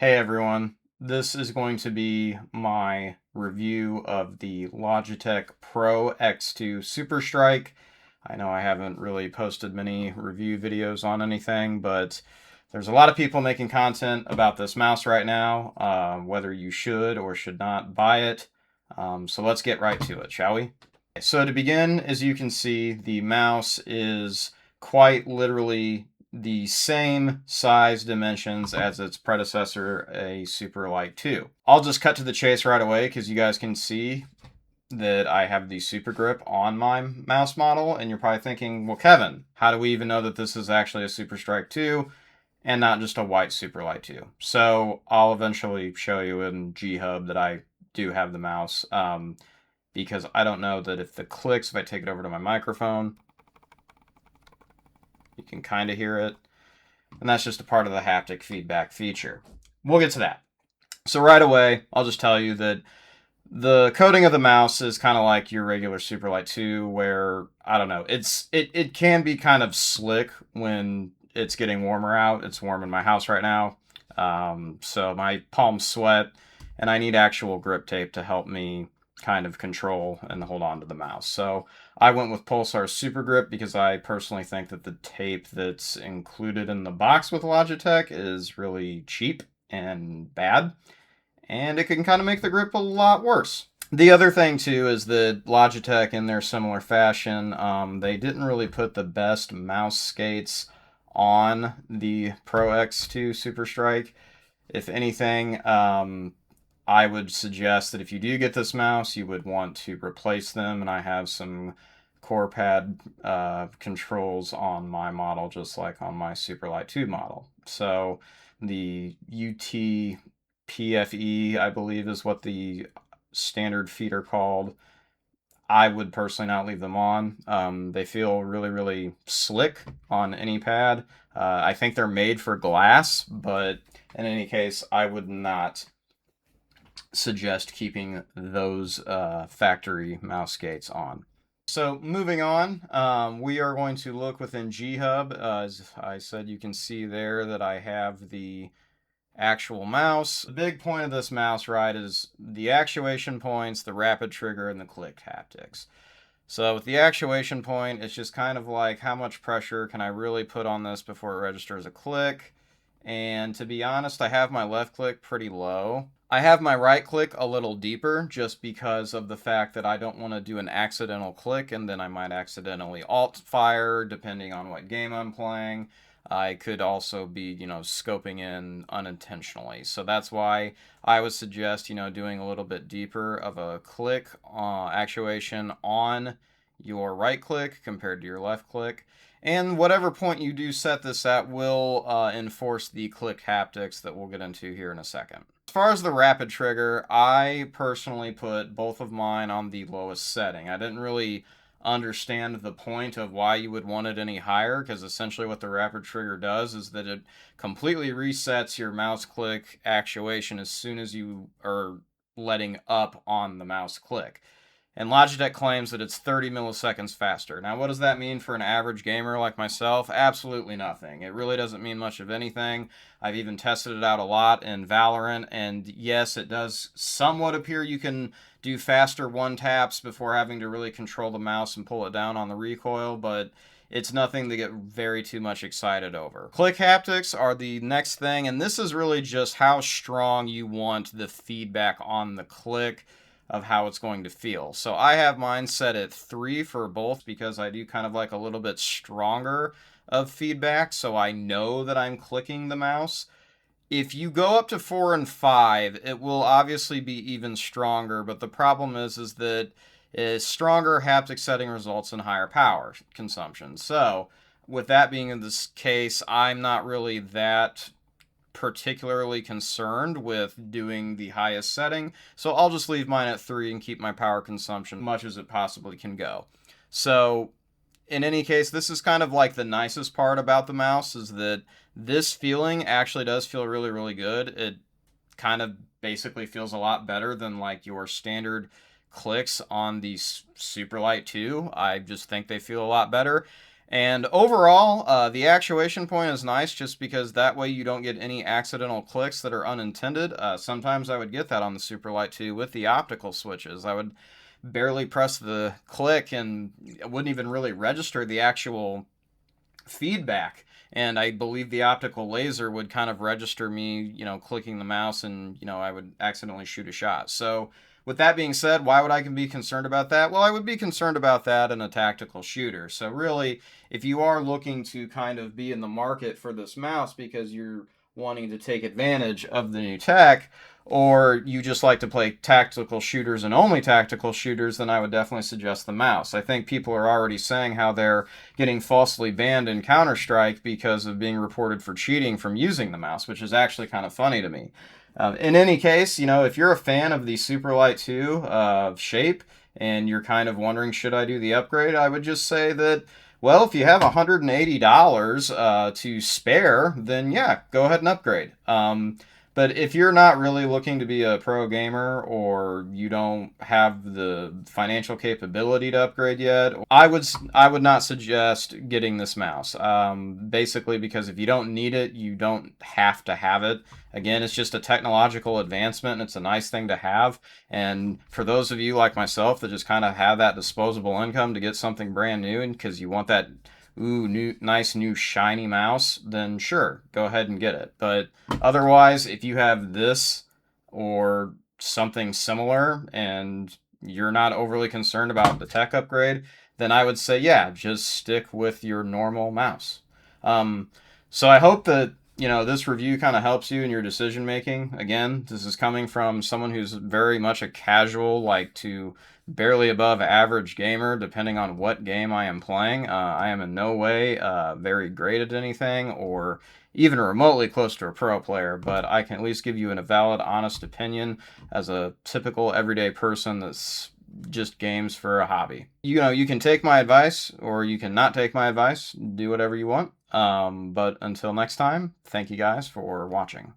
Hey everyone, this is going to be my review of the Logitech Pro X2 SuperStrike. I know I haven't really posted many review videos on anything, but there's a lot of people making content about this mouse right now, whether you should or should not buy it. So let's get right to it, shall we? So to begin, as you can see, the mouse is quite literally the same size dimensions as its predecessor, a Superlight 2. I'll just cut to the chase right away because you guys can see that I have the Super Grip on my mouse model, and you're probably thinking, well, Kevin, how do we even know that this is actually a Super Strike 2 and not just a white Superlight 2? So I'll eventually show you in G-Hub that I do have the mouse, because I don't know that if the clicks, if I take it over to my microphone, you can kind of hear it. And that's just a part of the haptic feedback feature. We'll get to that. So right away, I'll just tell you that the coating of the mouse is kind of like your regular Superlight 2, where, I don't know, it can be kind of slick when it's getting warmer out. It's warm in my house right now, so my palms sweat, and I need actual grip tape to help me kind of control and hold on to the mouse. So I went with Pulsar Super Grip because I personally think that the tape that's included in the box with Logitech is really cheap and bad, and it can kind of make the grip a lot worse. The other thing too is that Logitech, in their similar fashion, they didn't really put the best mouse skates on the Pro X2 SuperStrike. If anything, I would suggest that if you do get this mouse, you would want to replace them. And I have some core pad controls on my model, just like on my Superlight 2 model. So the UT-PFE, I believe, is what the standard feet are called. I would personally not leave them on. They feel really, really slick on any pad. I think they're made for glass, but in any case, I would not suggest keeping those factory mouse skates on. So moving on, we are going to look within G-Hub. As I said, you can see there that I have the actual mouse. The big point of this mouse, right, is the actuation points, the rapid trigger, and the click haptics. So with the actuation point, it's just kind of like how much pressure can I really put on this before it registers a click. And to be honest, I have my left click pretty low. I have my right click a little deeper just because of the fact that I don't want to do an accidental click and then I might accidentally alt fire depending on what game I'm playing. I could also be, scoping in unintentionally. So that's why I would suggest, doing a little bit deeper of a click actuation on your right click compared to your left click. And whatever point you do set this at will enforce the click haptics that we'll get into here in a second. As far as the rapid trigger, I personally put both of mine on the lowest setting. I didn't really understand the point of why you would want it any higher, because essentially what the rapid trigger does is that it completely resets your mouse click actuation as soon as you are letting up on the mouse click. And Logitech claims that it's 30 milliseconds faster. Now, what does that mean for an average gamer like myself? Absolutely nothing. It really doesn't mean much of anything. I've even tested it out a lot in Valorant, and yes, it does somewhat appear you can do faster one taps before having to really control the mouse and pull it down on the recoil, but it's nothing to get very too much excited over. Click haptics are the next thing, and this is really just how strong you want the feedback on the click of how it's going to feel. So I have mine set at 3 for both because I do kind of like a little bit stronger of feedback, so I know that I'm clicking the mouse. If you go up to 4 and 5, it will obviously be even stronger, but the problem is that a stronger haptic setting results in higher power consumption. So with that being in this case, I'm not really that particularly concerned with doing the highest setting, so I'll just leave mine at 3 and keep my power consumption much as it possibly can go. So in any case, this is kind of like the nicest part about the mouse, is that this feeling actually does feel really, really good. It kind of basically feels a lot better than like your standard clicks on the Superlight 2. I just think they feel a lot better. And overall, the actuation point is nice just because that way you don't get any accidental clicks that are unintended. Sometimes I would get that on the Superlight 2 with the optical switches. I would barely press the click and it wouldn't even really register the actual feedback. And I believe the optical laser would kind of register me, clicking the mouse, and, I would accidentally shoot a shot. So, with that being said, why would I be concerned about that? Well, I would be concerned about that in a tactical shooter. So, really, if you are looking to kind of be in the market for this mouse because you're wanting to take advantage of the new tech, or you just like to play tactical shooters and only tactical shooters, then I would definitely suggest the mouse. I think people are already saying how they're getting falsely banned in Counter-Strike because of being reported for cheating from using the mouse, which is actually kind of funny to me. In any case, if you're a fan of the Superlight 2 shape and you're kind of wondering, should I do the upgrade, I would just say that, well, if you have $180 to spare, then yeah, go ahead and upgrade. But if you're not really looking to be a pro gamer, or you don't have the financial capability to upgrade yet, I would not suggest getting this mouse. Basically, because if you don't need it, you don't have to have it. Again, it's just a technological advancement, and it's a nice thing to have. And for those of you like myself that just kind of have that disposable income to get something brand new, and because you want that nice new shiny mouse, then sure, go ahead and get it. But otherwise, if you have this or something similar and you're not overly concerned about the tech upgrade, then I would say, yeah, just stick with your normal mouse. So I hope that this review kind of helps you in your decision making. Again, this is coming from someone who's very much a casual, like to barely above average gamer, depending on what game I am playing. I am in no way very great at anything or even remotely close to a pro player, but I can at least give you a valid, honest opinion as a typical everyday person that's just games for a hobby. You can take my advice or you can not take my advice. Do whatever you want. But until next time, thank you guys for watching.